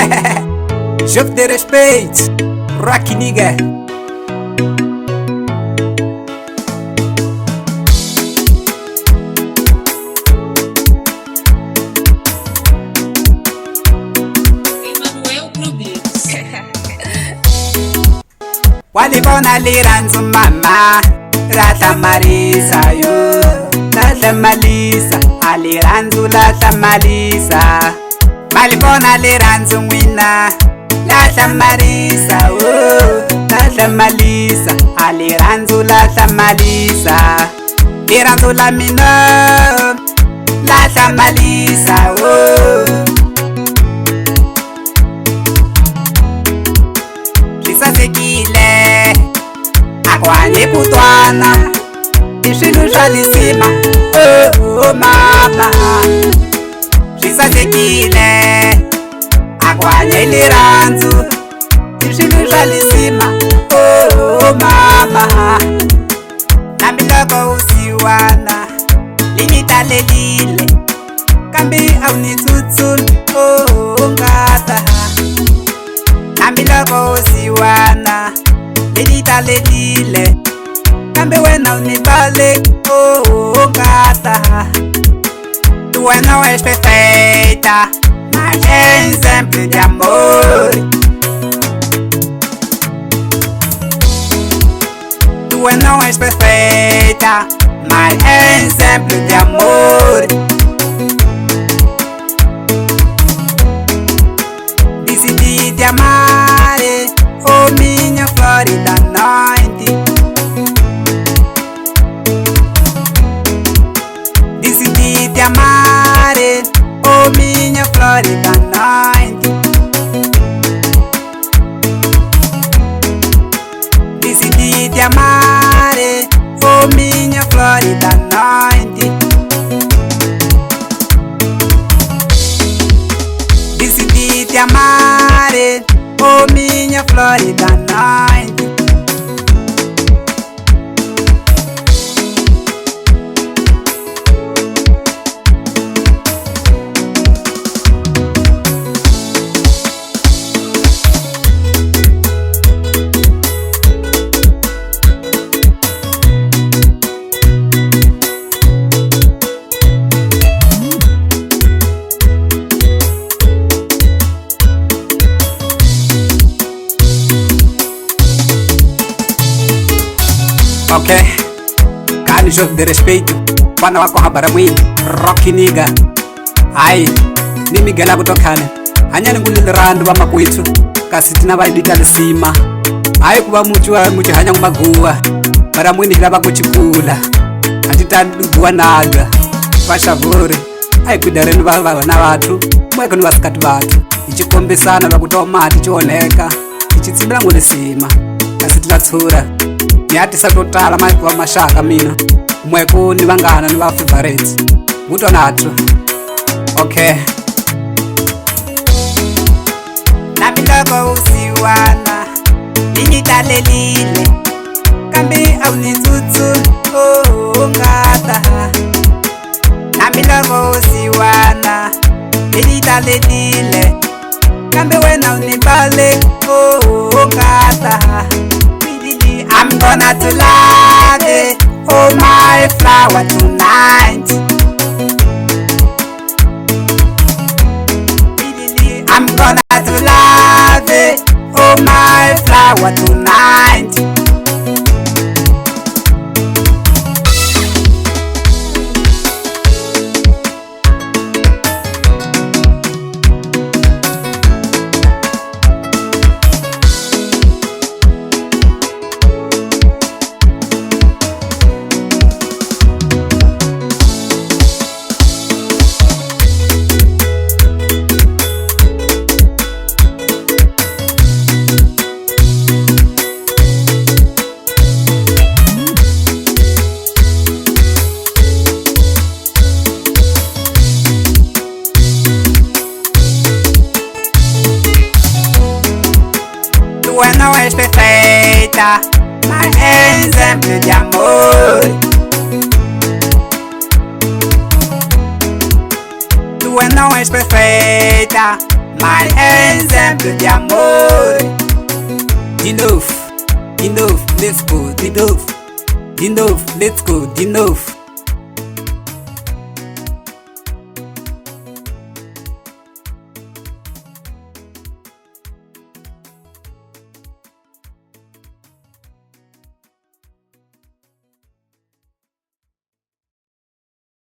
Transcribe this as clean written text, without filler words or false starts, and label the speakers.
Speaker 1: Jogo de respeito, rock niga. Walibona liranzu mama, lahla marisa yo, lahla malisa, aliranzu lahla malisa. Walibona liranzu mwina, lahla marisa yo, lahla malisa, aliranzu lahla malisa. Liranzu la mino, lahla malisa yo. Shisasekile akwanye kutwana ishilu shalisima oh mama. Shisasekile akwanye liranzu ishilu shalisima oh mama. Nambiloko usiwana linitalelile kambi aunitsutsun oh ngata. Nambiloko usiwana linitalelile kambe wena unibale oh ngata. Tu no es perfeita, mas ejemplo de amor. Tu no es perfeita, mas ejemplo de amor. Decidi te amar, oh minha florida noite. Decidi te amar, oh minha florida noite. Decidi te amar, oh minha florida noite. Decidi te amar, oh minha florida noite. Ok, kani jogo de respeito wana wako habara mwini rock niga. Ai ni migela kutokana hanyani ngulilirando wa makwitu kasitina vaiditali sima. Ai kuva muchu hanya ngumaguwa bara mwini lava kuchikula atitaduguwa naga vashavuri. Ai kudareni vavana vatu mweko ni vasikati vatu ichikombesana vakutomati chioneka ichitsimbila ngule sima kasitina tsura niatisa totala maikuwa mashaka mina mweku ni vangana ni va favorites vutonatu. Okay, nambiloko usiwana linitalelile kambi aunitsutsu oh ngata. Nambiloko usiwana linitalelile kambi wena unibale oh ngata. I'm gonna to love it, oh my flower tonight. I'm gonna to love it, oh my flower tonight. Tu no es perfeita, mas ejemplo de amor. Tu Tu não és perfeita, mas é exemplo de amor. De novo, let's go, de novo, let's go, de novo.